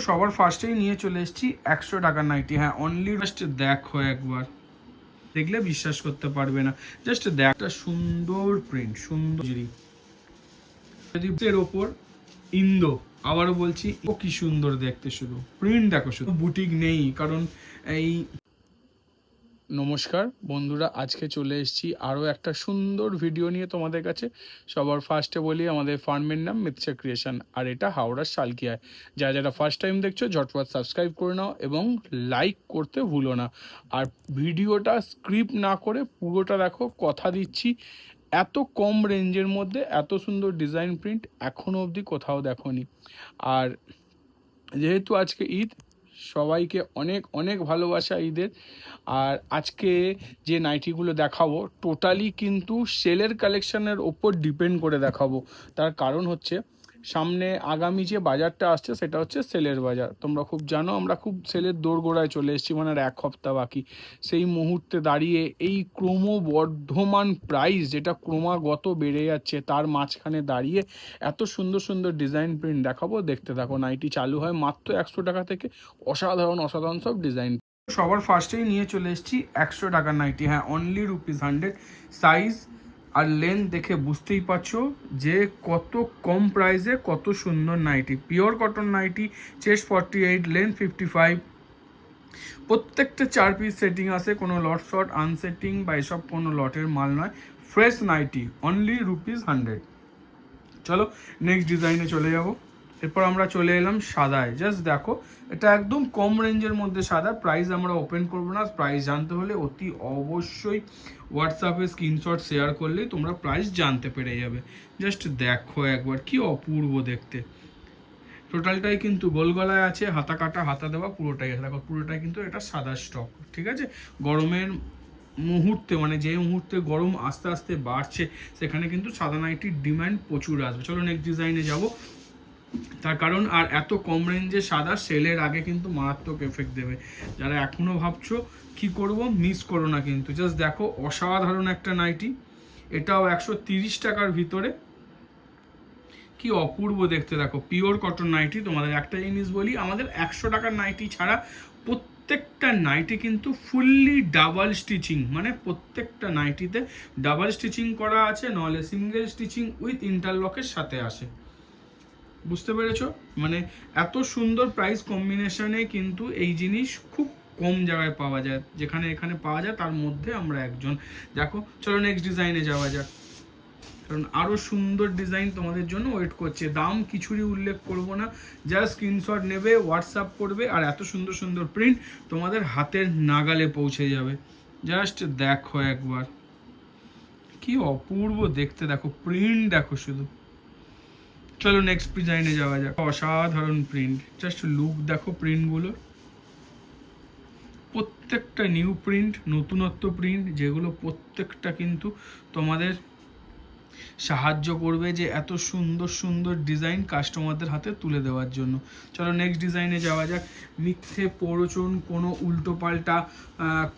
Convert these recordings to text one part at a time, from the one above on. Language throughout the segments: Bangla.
সবার ফার্স্টেই নিয়ে চলে এসেছি 100 টাকার নাইটি। হ্যাঁ, অনলি জাস্ট দেখো একবার, দেখলে বিশ্বাস করতে পারবে না। জাস্ট দেখ, একটা সুন্দর প্রিন্ট, সুন্দর এর ওপর ইন্দো, আবারও বলছি ও কি সুন্দর দেখতে, শুধু প্রিন্ট দেখো, শুধু বুটিক নেই কারণ এই। নমস্কার বন্ধুরা, আজকে চলে এসেছি আরও একটা সুন্দর ভিডিও নিয়ে তোমাদের কাছে। সবার ফার্স্টে বলি আমাদের ফার্মের নাম মিথ্যা ক্রিয়েশন, আর এটা হাওড়ার শালকিয়ায়। যারা ফার্স্ট টাইম দেখছো ঝটপট সাবস্ক্রাইব করে নাও এবং লাইক করতে ভুলো না। আর ভিডিওটা স্ক্রিপ্ট না করে পুরোটা দেখো, কথা দিচ্ছি এত কম রেঞ্জের মধ্যে এত সুন্দর ডিজাইন প্রিন্ট এখনও অবধি কোথাও দেখোনি। আর যেহেতু আজকে ঈদ, সবাইকে অনেক অনেক ভালোবাসা ঈদের। আর আজকে যে নাইটিগুলো দেখাবো টোটালি কিন্তু সেলের কালেকশনের ওপর ডিপেন্ড করে দেখাবো। তার কারণ হচ্ছে সামনে আগামী যে বাজারটা আসছে সেটা হচ্ছে সেলের বাজার। তোমরা খুব জানো আমরা খুব সেলের দোরগোড়ায় চলে এসেছি, মানে আর এক সপ্তাহ বাকি। সেই মুহূর্তে দাঁড়িয়ে এই ক্রমবর্ধমান প্রাইস যেটা ক্রমাগত বেড়ে যাচ্ছে, তার মাঝখানে দাঁড়িয়ে এত সুন্দর সুন্দর ডিজাইন প্রিন্ট দেখাবো। দেখতে থাকো। নাইটি চালু হয় মাত্র 100 টাকা থেকে। অসাধারণ অসাধারণ সব ডিজাইন। সবার ফার্স্টেই নিয়ে চলে এসেছি 100 টাকার নাইটি। হ্যাঁ, অনলি ₹100। সাইজ আর লেন্থ দেখে বুঝতেই পারছো যে কত কম প্রাইসে কত সুন্দর nightie. Pure cotton nightie, chest 48, length 55। প্রত্যেকটা 4 পিস সেটিং আছে, কোনো লট শট আনসেটিং বা এসব কোনো লটের মাল নয়। Fresh nightie, only ₹100। চলো নেক্সট ডিজাইনে চলে যাব। এরপর আমরা চলে এলাম সাদায়। জাস্ট দেখো, এটা একদম কম রেঞ্জের মধ্যে সাদা। প্রাইস আমরা ওপেন করবো না। প্রাইস জানতে হলে অতি অবশ্যই হোয়াটসঅ্যাপে স্ক্রিনশট শেয়ার করলেই তোমরা প্রাইস জানতে পেরে যাবে। জাস্ট দেখো একবার, কি অপূর্ব দেখতে। টোটালটাই কিন্তু গোল গলায় আছে, হাতা কাটা হাতা দেওয়া পুরোটাই আছে। দেখো পুরোটাই কিন্তু এটা সাদা স্টক, ঠিক আছে। গরমের মুহূর্তে, মানে যে মুহূর্তে গরম আস্তে আস্তে বাড়ছে, সেখানে কিন্তু সাদা নাইটির ডিমান্ড প্রচুর আসবে। চলো নেক্সট ডিজাইনে যাব। তার কারণ আর এত কম রেঞ্জে সাদা সেলের আগে কিন্তু মারাত্মক এফেক্ট দেবে। যারা এখনও ভাবছো কি করব, মিস করো না কিন্তু। জাস্ট দেখো, অসাধারণ একটা নাইটি। এটাও 130 টাকার ভিতরে। কি অপূর্ব দেখতে দেখো, পিওর কটন নাইটি। তোমাদের একটা জিনিস বলি, আমাদের 100 টাকার নাইটি ছাড়া প্রত্যেকটা নাইটি কিন্তু ফুললি ডাবল স্টিচিং, মানে প্রত্যেকটা নাইটিতে ডাবল স্টিচিং করা আছে, নাহলে সিঙ্গেল স্টিচিং উইথ ইন্টারলকের সাথে আসে। বুঝতে পেরেছো? মানে এত সুন্দর প্রাইস কম্বিনেশনে কিন্তু এই জিনিস খুব কম জায়গায় পাওয়া যায়। যেখানে এখানে পাওয়া যায় তার মধ্যে আমরা একজন। দেখো চলো নেক্সট ডিজাইনে যাওয়া যাক, কারণ আরও সুন্দর ডিজাইন তোমাদের জন্য ওয়েট করছে। দাম কিছুরই উল্লেখ করব না, জাস্ট স্ক্রিনশট নেবে, হোয়াটসঅ্যাপ করবে, আর এত সুন্দর সুন্দর প্রিন্ট তোমাদের হাতের নাগালে পৌঁছে যাবে। জাস্ট দেখো একবার, কি অপূর্ব দেখতে দেখো, প্রিন্ট দেখো শুধু। চলো নেক্সট ডিজাইনে যাওয়া যাক। অসাধারণ প্রিন্ট, জাস্ট লুক দেখো প্রিন্টগুলো। প্রত্যেকটা নিউ প্রিন্ট, নতুনত্ব প্রিন্ট, যেগুলো প্রত্যেকটা কিন্তু তোমাদের সাহায্য করবে যে এত সুন্দর সুন্দর ডিজাইন কাস্টমারদের হাতে তুলে দেওয়ার জন্য। চলো নেক্সট ডিজাইনে যাওয়া যাক। মিথ্যে প্ররোচন, কোনো উল্টোপাল্টা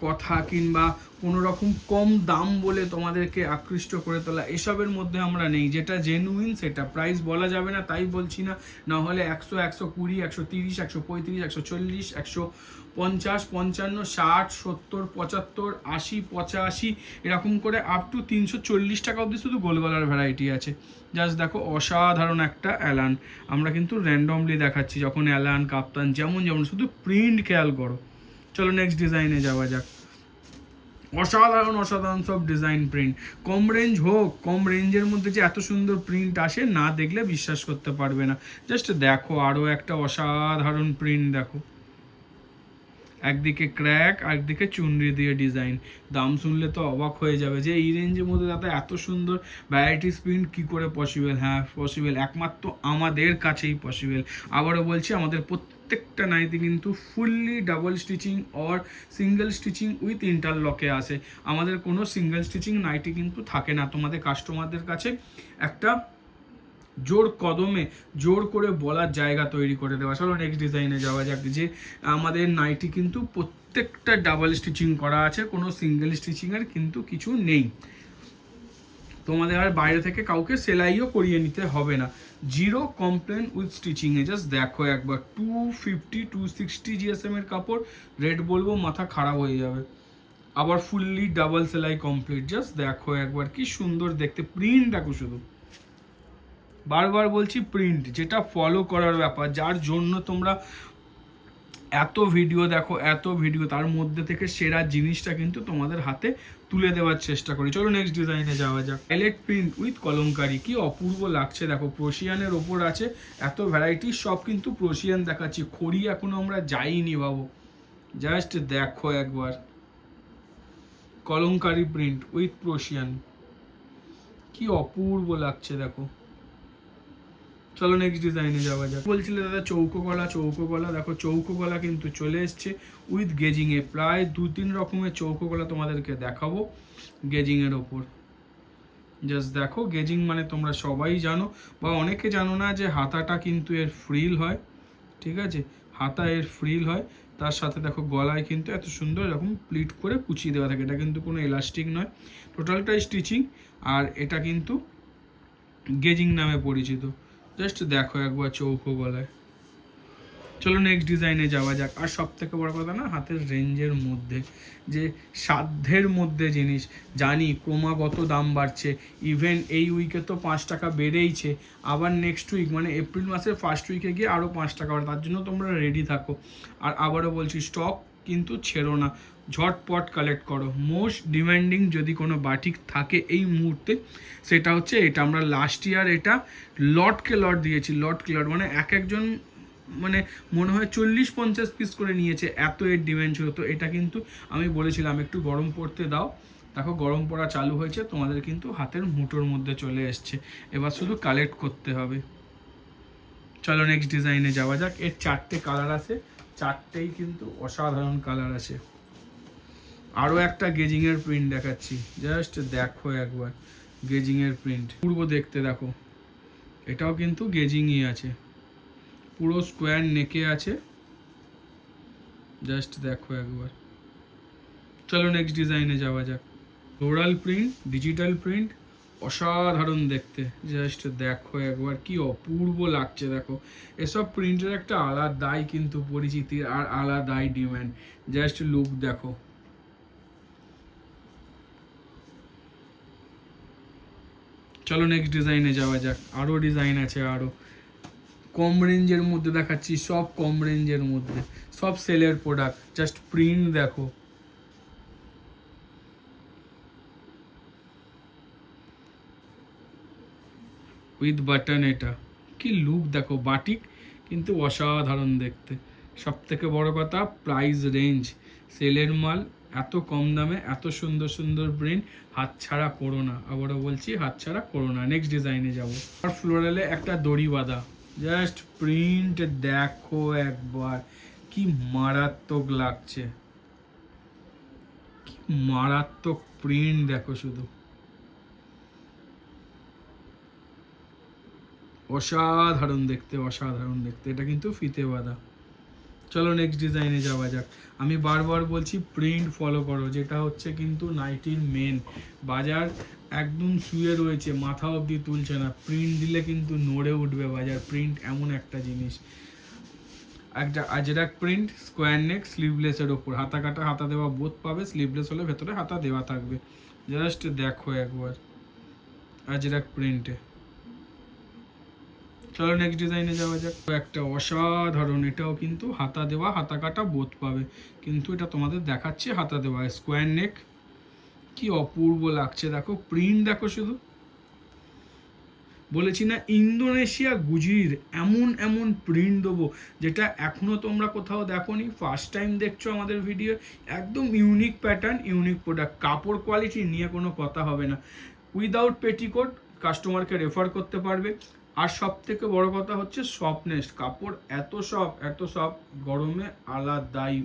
কথা কিংবা কোনো রকম কম দাম বলে তোমাদেরকে আকৃষ্ট করে তোলা, এসবের মধ্যে আমরা নেই। যেটা জেনুইন সেটা প্রাইস বলা যাবে না, তাই বলছি না। না হলে 100, 120, 130, 135, 140, 150, 55, 60, 70, 75, 80, 85 এরকম করে আপ টু 340 টাকা অবধি শুধু গোলগলার ভ্যারাইটি আছে। জাস্ট দেখো, অসাধারণ একটা অ্যালান। আমরা কিন্তু র্যান্ডমলি দেখাচ্ছি, যখন অ্যালান কাপ্তান যেমন যেমন, শুধু প্রিন্ট খেয়াল করো। চলো নেক্সট ডিজাইনে যাওয়া যাক। অসাধারণ অসাধারণ সব ডিজাইন প্রিন্ট। কম রেঞ্জ হোক, কম রেঞ্জের মধ্যে যে এত সুন্দর প্রিন্ট আসে, না দেখলে বিশ্বাস করতে পারবে না। জাস্ট দেখো আরও একটা অসাধারণ প্রিন্ট দেখো। একদিকে ক্র্যাক, একদিকে চুনরি দিয়ে ডিজাইন। দাম শুনলে তো অবাক হয়ে যাবে যে এই রেঞ্জের মধ্যে তাতে এত সুন্দর ভ্যারাইটিস প্রিন্ট কী করে পসিবল। হ্যাঁ পসিবল, একমাত্র আমাদের কাছেই পসিবল। আবারও বলছি, আমাদের প্রত্যেকটা নাইটি কিন্তু fully double stitching or single stitching with ইন্টারলকে আসে। আমাদের কোনো সিঙ্গেল স্টিচিং নাইটি কিন্তু থাকে না। তোমাদের কাস্টমারদের কাছে একটা জোর কদমে জোর করে বলার জায়গা তৈরি করে দেওয়া। চলো নেক্সট ডিজাইনে যাওয়া যাক। যে আমাদের নাইটি কিন্তু প্রত্যেকটা ডাবল স্টিচিং করা আছে, কোনো সিঙ্গেল স্টিচিংয়ের কিন্তু কিছু নেই। তোমাদের আর বাইরে থেকে কাউকে সেলাইও করিয়ে নিতে হবে না। জিরো কমপ্লেন উইথ স্টিচিংয়ে। জাস্ট দেখো একবার 250-260 জিএসএম এর কাপড়, রেট বলবো মাথা খারাপ হয়ে যাবে। আবার ফুললি ডাবল সেলাই কমপ্লিট। জাস্ট দেখো একবার কি সুন্দর দেখতে, প্রিন্ট দেখো শুধু, বারবার বলছি প্রিন্ট, যেটা ফলো করার ব্যাপার, যার জন্য তোমরা এত ভিডিও দেখো, এত ভিডিও, তার মধ্যে থেকে সেরা জিনিসটা কিন্তু তোমাদের হাতে তুলে দেওয়ার চেষ্টা করি। চলো নেক্সট ডিজাইনে যাওয়া যাক। হাইলাইট প্রিন্ট উইথ কলমকারি, কি অপূর্ব লাগছে দেখো। প্রোশিয়ানের ওপর আছে এত ভ্যারাইটি, সব কিন্তু প্রোশিয়ান দেখাচ্ছি, খড়ি এখনো আমরা যাইনি বাবু। জাস্ট দেখো একবার কলমকারি প্রিন্ট উইথ প্রোশিয়ান, কি অপূর্ব লাগছে দেখো। চলো নেক্সট ডিজাইনে যাওয়া যাক। বলছিলে দাদা চৌকো গলা, চৌকো গলা দেখো, চৌকো গলা কিন্তু চলে এসছে উইথ গেজিংয়ে। প্রায় 2-3 রকমের চৌকো গলা তোমাদেরকে দেখাবো গেজিংয়ের ওপর। জাস্ট দেখো, গেজিং মানে তোমরা সবাই জানো, বা অনেকে জানো না যে হাতাটা কিন্তু এর ফ্রিল হয়, ঠিক আছে, হাতা এর ফ্রিল হয়। তার সাথে দেখো গলায় কিন্তু এত সুন্দর এরকম প্লিট করে কুচিয়ে দেওয়া থাকে, এটা কিন্তু কোনো এলাস্টিক নয়, টোটালটাই স্টিচিং। আর এটা কিন্তু গেজিং নামে পরিচিত। জাস্ট দেখো একবার চৌকো গলায়। চলো নেক্সট ডিজাইনে যাওয়া যাক। আর সব থেকে বড় কথা না, হাতের রেঞ্জের মধ্যে, যে সাধ্যের মধ্যে জিনিস। জানি ক্রমাগত দাম বাড়ছে, ইভেন এই উইকে তো 5 টাকা বেড়েইছে, আবার নেক্সট উইক মানে এপ্রিল মাসের ফার্স্ট উইকে গিয়ে আরও 5 টাকা বাড়ে, তার জন্য তোমরা রেডি থাকো। আর আবারও বলছি, স্টক কিন্তু ছেড়ো না, ঝটপট কালেক্ট করো। মোস্ট ডিমান্ডিং যদি কোনো বাটিক থাকে এই মুহূর্তে, সেটা হচ্ছে এটা। আমরা লাস্ট ইয়ার এটা লটকে লট দিয়েছি, লটকে লট মানে একজন মানে মনে হয় 40-50 পিস করে নিয়েছে, এত এর ডিমান্ড ছিল। তো এটা কিন্তু আমি বলেছিলাম একটু গরম পড়তে দাও, দেখো গরম পড়া চালু হয়েছে, তোমাদের কিন্তু হাতের মুঠোর মধ্যে চলে এসছে, এবার শুধু কালেক্ট করতে হবে। চলো নেক্সট ডিজাইনে যাওয়া যাক। এর 4টে কালার আছে, 4টেই কিন্তু অসাধারণ কালার আছে। আরও একটা গেজিংয়ের প্রিন্ট দেখাচ্ছি, জাস্ট দেখো একবার গেজিংয়ের প্রিন্ট, পূর্ব দেখতে দেখো, এটাও কিন্তু গেজিংই আছে, পুরো স্কোয়ার নেকে আছে, জাস্ট দেখো একবার। চলো নেক্সট ডিজাইনে যাওয়া যাক। ফ্লোরাল প্রিন্ট, ডিজিটাল প্রিন্ট, অসাধারণ দেখতে, জাস্ট দেখো একবার কি অপূর্ব লাগছে দেখো। এসব প্রিন্টের একটা আলাদাই কিন্তু পরিচিতি আর আলাদাই ডিমান্ড, জাস্ট লুক দেখো। চলো নেক্সট ডিজাইনে যাওয়া যাক। আরও ডিজাইন আছে, আরও কম রেঞ্জের মধ্যে দেখাচ্ছি, সব কম রেঞ্জের মধ্যে, সব সেলের প্রোডাক্ট। জাস্ট প্রিন্ট দেখো, উইথ বাটন, এটা কি লুক দেখো। বাটিক কিন্তু অসাধারণ দেখতে। সব থেকে বড় কথা, প্রাইস রেঞ্জ সেলের মাল, এত কম দামে এত সুন্দর সুন্দর প্রিন্ট, হাতছাড়া করো না, আবারও বলছি হাতছাড়া করো না। নেক্সট ডিজাইনে যাবো। আর ফ্লোরালে একটা দড়ি বাঁধা, জাস্ট প্রিন্ট দেখো একবার, কি মারাত্মক লাগছে, কি মারাত্মক প্রিন্ট দেখো শুধু, অসাধারণ দেখতে, অসাধারণ দেখতে। এটা কিন্তু ফিতে বাঁধা। চলো নেক্সট ডিজাইনে যাওয়া যাক। আমি বারবার বলছি প্রিন্ট ফলো করো, যেটা হচ্ছে কিন্তু নাইটির মেন। বাজার একদম শুয়ে রয়েছে, মাথা অবধি তুলছে না, প্রিন্ট দিলে কিন্তু নড়ে উঠবে বাজার। প্রিন্ট এমন একটা জিনিস, একটা আজরাক প্রিন্ট, স্কোয়ার নেক, স্লিভলেসের ওপর, হাতা কাটা হাতা দেওয়া বোথ পাবে, স্লিভলেস হলে ভেতরে হাতা দেওয়া থাকবে। জাস্ট দেখো একবার আজরাক প্রিন্টে। চলো নেক্সট ডিজাইনে যাওয়া যাক। একটা অসাধারণ, এটাও কিন্তু হাতা দেওয়া হাতা কাটা বোথ পাবে, কিন্তু এটা তোমাদের দেখাচ্ছে হাতা দেওয়া। স্কোয়ার নেক, কি অপূর্ব লাগছে দেখো, প্রিন্ট দেখো শুধু। বলেছি না, ইন্দোনেশিয়া গুজির এমন এমন প্রিন্ট দেবো যেটা এখনও তোমরা কোথাও দেখোনি, ফার্স্ট টাইম দেখছো আমাদের ভিডিও। একদম ইউনিক প্যাটার্ন, ইউনিক প্রোডাক্ট, কাপড় কোয়ালিটি নিয়ে কোনো কথা হবে না। উইদাউট পেটিকোট কাস্টমারকে রেফার করতে পারবে। আর সব থেকে বড় কথা হচ্ছে সফটনেস, কাপড় এত সফট, এত সফট, গরমে আলাদাই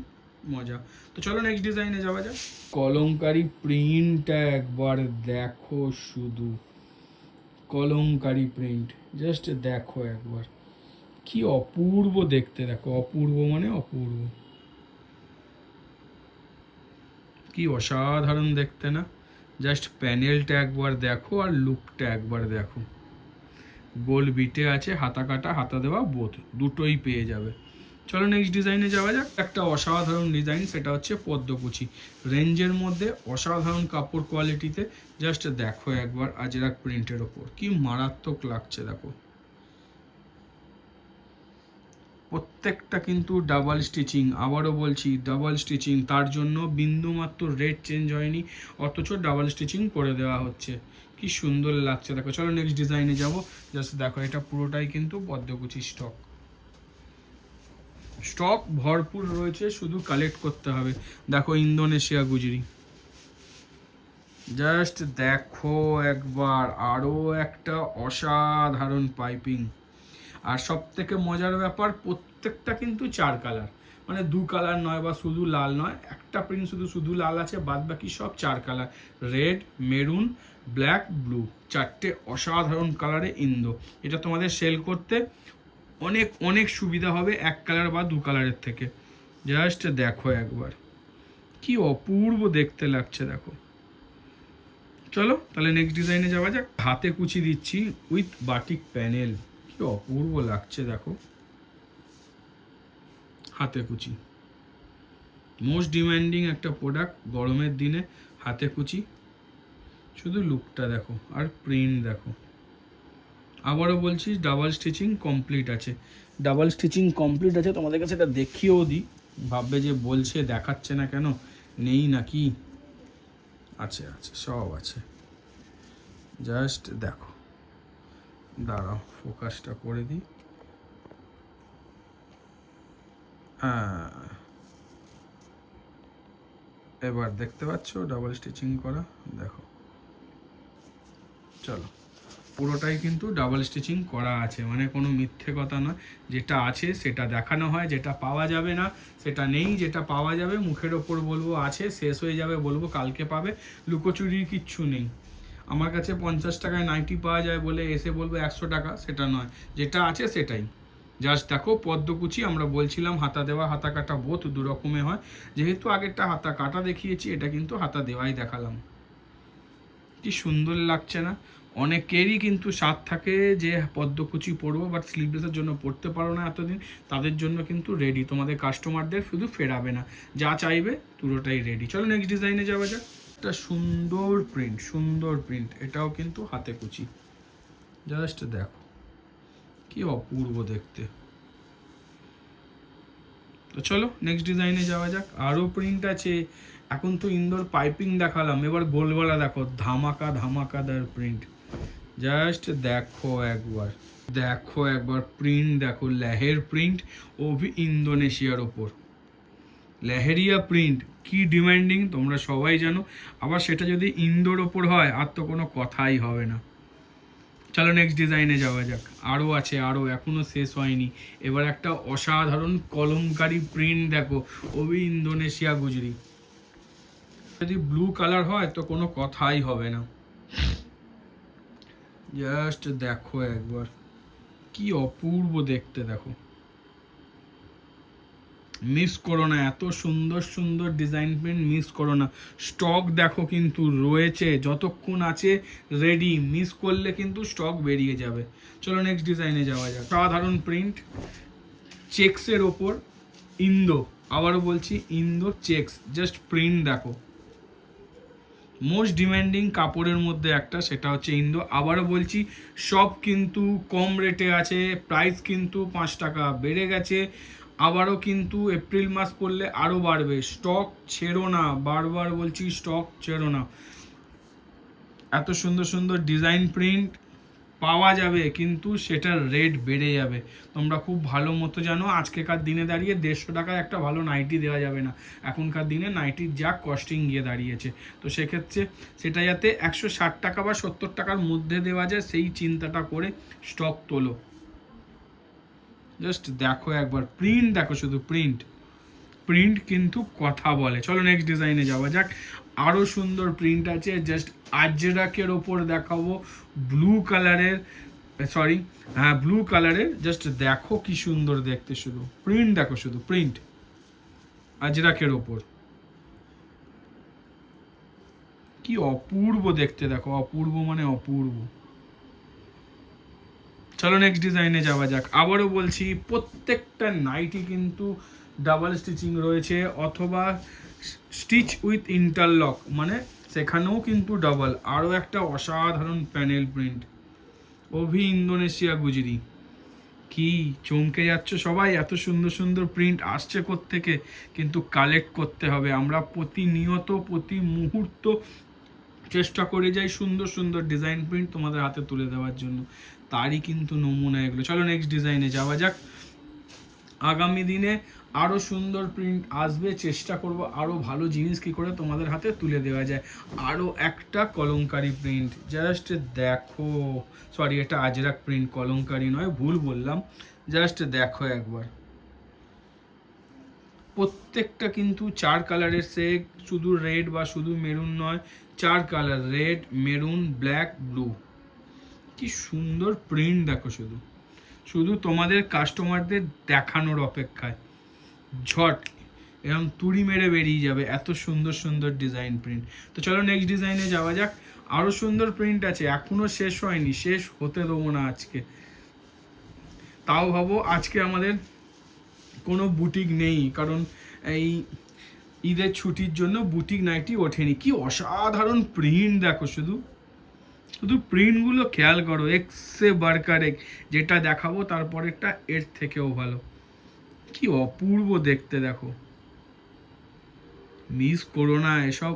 মজা। তো চলো নেক্সট ডিজাইনে যাওয়া যাক। কলমকারি প্রিন্টটা একবার দেখো শুধু, কলমকারি প্রিন্ট, জাস্ট দেখো একবার কি অপূর্ব দেখতে দেখো, অপূর্ব মানে অপূর্ব, কি অসাধারণ দেখতে না। জাস্ট প্যানেলটা একবার দেখো আর লুকটা একবার দেখো। গোল বিটে আছে, হাতা কাটা হাতা দেওয়া বোথ, দুটোই পেয়ে যাবে। চলো নেক্সট ডিজাইনে যাওয়া যাক। একটা অসাধারণ ডিজাইন, সেটা হচ্ছে পদ্মকুচি রেঞ্জের মধ্যে, অসাধারণ কাপড় কোয়ালিটিতে। জাস্ট দেখো একবার আজরাক প্রিন্টের ওপর কি মারাত্মক লাগছে দেখো। প্রত্যেকটা কিন্তু ডাবল স্টিচিং, আবারও বলছি ডাবল স্টিচিং, তার জন্য বিন্দুমাত্র রেট চেঞ্জ হয়নি, অথচ ডাবল স্টিচিং করে দেওয়া হচ্ছে। কি সুন্দর লাগছে দেখো। চলো নেক্সট ডিজাইনে যাবো। জাস্ট দেখো এটা পুরোটাই কিন্তু পদ্মকুচি স্টক ভরপুর রয়েছে, শুধু কালেক্ট করতে হবে। দেখো ইন্দোনেশিয়া গুজরি, জাস্ট দেখো একবার, আরও একটা অসাধারণ পাইপিং। আর সব থেকে মজার ব্যাপার, প্রত্যেকটা কিন্তু 4 কালার, মানে 2 কালার নয় বা শুধু লাল নয়, একটা প্রিন্ট শুধু লাল আছে, বাদ বাকি সব 4 colour, red, maroon, black, blue, 4টে অসাধারণ কালারে ইন্দো। এটা তোমাদের সেল করতে অনেক অনেক সুবিধা হবে 1 কালার বা 2 কালারের থেকে। জাস্ট দেখো একবার কি অপূর্ব দেখতে লাগছে দেখো। চলো তাহলে নেক্সট ডিজাইনে যাওয়া যাক। হাতে কুচি দিচ্ছি উইথ বাটিক প্যানেল, কি অপূর্ব লাগছে দেখো। হাতে কুচি মোস্ট ডিমান্ডিং একটা প্রোডাক্ট গরমের দিনে, হাতে কুচি। শুধু লুকটা দেখো আর প্রিন্ট দেখো। আবারও বলছি ডাবল স্টিচিং কমপ্লিট আছে, ডাবল স্টিচিং কমপ্লিট আছে। তোমাদের কাছে এটা দেখিয়েও দিই, ভাববে যে বলছে দেখাচ্ছে না কেন, নেই নাকি? আছে আছে, সব আছে। জাস্ট দেখো, দাঁড়াও ফোকাসটা করে দিই। হ্যাঁ, এবার দেখতে পাচ্ছ ডাবল স্টিচিং করা, দেখো। চলো পুরোটাই কিন্তু ডাবল স্টিচিং করা আছে, মানে কোনো মিথ্যে কথা নয়। যেটা আছে সেটা দেখানো হয়, যেটা পাওয়া যাবে না সেটা নেই, যেটা পাওয়া যাবে মুখের ওপর বলবো আছে, শেষ হয়ে যাবে বলবো কালকে পাবে। লুকোচুরির কিচ্ছু নেই। আমার কাছে 50 টাকায় নাইটি পাওয়া যায় বলে এসে বলবো 100 টাকা, সেটা নয়। যেটা আছে সেটাই। জাস্ট দেখো পদ্মকুচি, আমরা বলছিলাম হাতা দেওয়া হাতা কাটা বোথ দু রকমের হয়, যেহেতু আগেরটা হাতা কাটা দেখিয়েছি, এটা কিন্তু হাতা দেওয়াই দেখালাম। কি সুন্দর লাগছে না? অনেকেরই কিন্তু স্বাদ থাকে যে পদ্মকুচি পরবো, বাট স্লিভলেসের জন্য পরতে পারো না এতদিন, তাদের জন্য কিন্তু রেডি। তোমাদের কাস্টমারদের শুধু ফেরাবে না, যা চাইবে পুরোটাই রেডি। চলো নেক্সট ডিজাইনে যাওয়া যাক। একটা সুন্দর প্রিন্ট, এটাও কিন্তু হাতে কুচি। জাস্ট দেখো কি অপূর্ব দেখতে। তো চলো নেক্সট ডিজাইনে যাওয়া যাক। আরও প্রিন্ট আছে। এখন তো ইন্দোর পাইপিং দেখালাম, এবার গোলগলা দেখো, ধামাকাদার প্রিন্ট। জাস্ট দেখো একবার, প্রিন্ট দেখো, লেহের প্রিন্ট, ওভি ইন্দোনেশিয়ার ওপর। লেহেরিয়া প্রিন্ট কি ডিমান্ডিং তোমরা সবাই জানো, আবার সেটা যদি ইন্দোর ওপর হয় আর তো কোনো কথাই হবে না। চলো নেক্সট ডিজাইনে যাওয়া যাক। আরও আছে, আরও এখনও শেষ হয়নি। এবার একটা অসাধারণ কলমকারি প্রিন্ট দেখো, ওই ইন্দোনেশিয়া গুজরি। যদি ব্লু কালার হয় তো কোনো কথাই হবে না। জাস্ট দেখো একবার কি অপূর্ব দেখতে দেখো। মিস করো না, এত সুন্দর ডিজাইন প্রিন্ট মিস করো না। স্টক দেখো কিন্তু রয়েছে, যতক্ষণ আছে রেডি, মিস করলে কিন্তু স্টক বেরিয়ে যাবে। চলো নেক্সট ডিজাইনে যাওয়া যাক। সাধারণ প্রিন্ট চেক্সের ওপর ইন্দো, আবারও বলছি ইন্দো চেক্স, জাস্ট প্রিন্ট দেখো। মোস্ট ডিমান্ডিং কাপড়ের মধ্যে একটা, সেটা হচ্ছে ইন্দো। আবারও বলছি সব কিন্তু কম রেটে আছে, প্রাইস কিন্তু 5 টাকা বেড়ে গেছে। আবারও কিন্তু এপ্রিল মাস পড়লে আরও বাড়বে, স্টক ছেড়ো না, বারবার বলছি স্টক ছেড়ো না। এত সুন্দর ডিজাইন প্রিন্ট পাওয়া যাবে, কিন্তু সেটার রেট বেড়ে যাবে। তোমরা খুব ভালো মতো জানো, আজকেকার দিনে দাঁড়িয়ে 150 টাকায় একটা ভালো নাইটি দেওয়া যাবে না। এখনকার দিনে নাইটির যা কস্টিং গিয়ে দাঁড়িয়েছে, তো সেক্ষেত্রে সেটা যাতে 160 টাকা বা 70 টাকার মধ্যে দেওয়া যায় সেই চিন্তাটা করে স্টক তোলো। জাস্ট দেখো একবার প্রিন্ট দেখো, শুধু প্রিন্ট কিন্তু কথা বলে। চলো নেক্সট ডিজাইনে যাওয়া যাক। আরও সুন্দর প্রিন্ট আছে, জাস্ট আজরাকের ওপর দেখাবো ব্লু কালারের, ব্লু কালারের। জাস্ট দেখো কি সুন্দর দেখতে, শুধু প্রিন্ট দেখো, শুধু প্রিন্ট আজরাকের ওপর। কি অপূর্ব দেখতে দেখো, অপূর্ব মানে অপূর্ব। চলো নেক্সট ডিজাইনে যাওয়া যাক। আবারও বলছি প্রত্যেকটা নাইটি কিন্তু ডাবল স্টিচিং রয়েছে, অথবা স্টিচ উইথ ইন্টারলক, মানে সেখানেও কিন্তু ডাবল। আরও একটা অসাধারণ প্যানেল প্রিন্ট, অভি ইন্দোনেশিয়া গুজরি। কি চমকে যাচ্ছ সবাই, এত সুন্দর সুন্দর প্রিন্ট আসছে কোত্থেকে, কিন্তু কালেক্ট করতে হবে। আমরা প্রতিনিয়ত প্রতি মুহূর্ত চেষ্টা করে যাই সুন্দর সুন্দর ডিজাইন প্রিন্ট তোমাদের হাতে তুলে দেওয়ার জন্য, তারই কিন্তু নমুনা এগুলো। চলো নেক্সট ডিজাইনে যাওয়া যাক। আগামী দিনে আরও সুন্দর প্রিন্ট আসবে, চেষ্টা করব আরও ভালো জিনিস কী করে তোমাদের হাতে তুলে দেওয়া যায়। আরও একটা কলমকারি প্রিন্ট, জাস্ট দেখো, সরি এটা আজরাক প্রিন্ট, কলমকারি নয়, ভুল বললাম। জাস্ট দেখো একবার, প্রত্যেকটা কিন্তু 4 কালারের সেট, শুধু রেড বা শুধু মেরুন নয়, 4 colour, red, maroon, black, blue. কি সুন্দর প্রিন্ট দেখো, শুধু শুধু তোমাদের কাস্টমারদের দেখানোর অপেক্ষায় ঝট এরকম তুড়ি মেরে বেরিয়ে যাবে, এত সুন্দর সুন্দর ডিজাইন প্রিন্ট। তো চলো নেক্সট ডিজাইনে যাওয়া যাক। আরও সুন্দর প্রিন্ট আছে, এখনও শেষ হয়নি, শেষ হতে দেবো না আজকে। তাও ভাবো আজকে আমাদের কোনো বুটিক নেই, কারণ এই ঈদের ছুটির জন্য বুটিক নাইটি ওঠেনি। কি অসাধারণ প্রিন্ট দেখো, শুধু শুধু প্রিন্টগুলো খেয়াল করো, এক্সে বারকার এক, যেটা দেখাবো তারপরেরটা এর থেকেও ভালো। কি অপূর্ব দেখতে দেখো, মিস করো না এসব,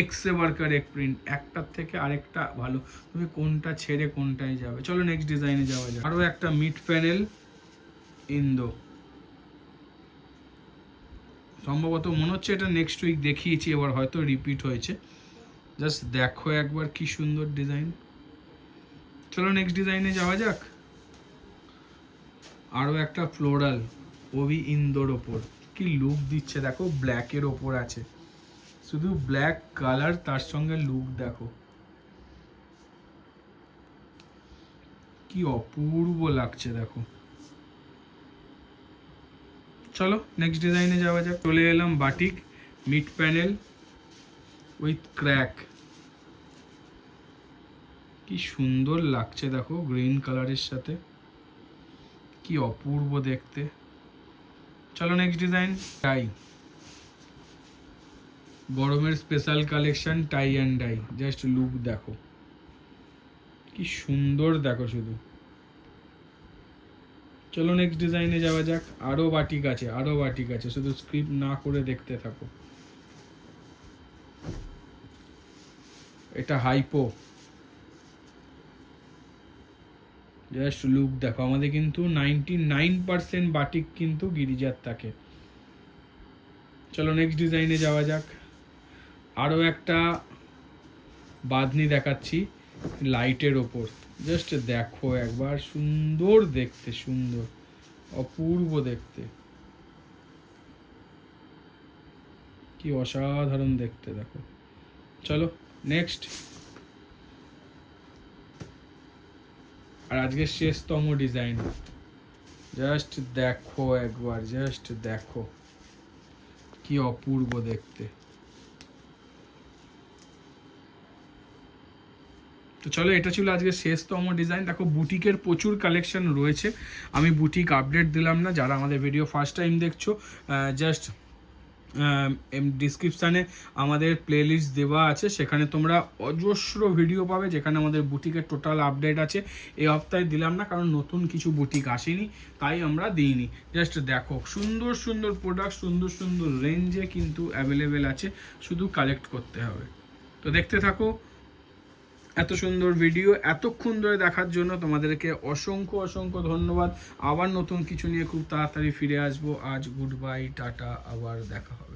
এক্সে বারকার এক প্রিন্ট, একটার থেকে আরেকটা ভালো, তুমি কোনটা ছেড়ে কোনটায় যাবে। চলো নেক্সট ডিজাইনে যাওয়া যায়। আরও একটা মিড প্যানেল ইন্দো, সম্ভবত মনে হচ্ছে এটা নেক্সট উইক দেখিয়েছি, এবার হয়তো রিপিট হয়েছে। জাস্ট দেখো একবার কি সুন্দর ডিজাইন। চলো নেক্সট ডিজাইনে যাওয়া যাক। আরও একটা ফ্লোরাল, ওভি ইন্দোর ওপর, কি লুক দিচ্ছে দেখো, ব্ল্যাকের ওপর আছে, শুধু ব্ল্যাক কালার, তার সঙ্গে লুক দেখো কি অপূর্ব লাগছে দেখো। চলো নেক্সট ডিজাইনে যাওয়া যাক। চলে এলাম batik mid panel with crack, কি সুন্দর লাগছে দেখো, গ্রিন কালারের সাথে, কি অপূর্ব দেখতে। চলো নেক্সট ডিজাইন। টাই, গরমের special collection tie and dye, just look দেখো কি সুন্দর দেখো শুধু। চলো নেক্সট ডিজাইনে যাওয়া যাক। আরও বাটিক আছে, আরও বাটিক আছে, শুধু স্কিপ না করে দেখতে থাকো। এটা হাইপো, জাস্ট লুক দেখো। আমাদের কিন্তু 99% বাটিক কিন্তু গিরিজার থাকে। চলো নেক্সট ডিজাইনে যাওয়া যাক। আরও একটা বাঁধনি দেখাচ্ছি লাইটের ওপর, জাস্ট দেখো একবার, সুন্দর দেখতে, সুন্দর অপূর্ব দেখতে, কি অসাধারণ দেখতে দেখো। চলো নেক্সট। আর আজকে শেষতম ডিজাইন, জাস্ট দেখো একবার, জাস্ট দেখো কি অপূর্ব দেখতে। তো চলো এটা ছিল আজকে শেষতম ডিজাইন। দেখো বুটিকের প্রচুর কালেকশন রয়েছে, আমি বুটিক আপডেট দিলাম না। যারা আমাদের ভিডিও ফার্স্ট টাইম দেখছো, জাস্ট ডিসক্রিপশানে আমাদের প্লেলিস্ট দেওয়া আছে, সেখানে তোমরা অজস্র ভিডিও পাবে যেখানে আমাদের বুটিকের টোটাল আপডেট আছে। এই সপ্তাহে দিলাম না কারণ নতুন কিছু বুটিক আসেনি, তাই আমরা দিইনি। জাস্ট দেখো সুন্দর সুন্দর প্রোডাক্ট, সুন্দর সুন্দর রেঞ্জে কিন্তু অ্যাভেলেবেল আছে, শুধু কালেক্ট করতে হবে। তো দেখতে থাকো এত সুন্দর ভিডিও, এতক্ষণ ধরে দেখার জন্য তোমাদেরকে অসংখ্য অসংখ্য ধন্যবাদ। আবার নতুন কিছু নিয়ে খুব তাড়াতাড়ি ফিরে আসবো। আজ গুড বাই, টাটা, আবার দেখা হবে।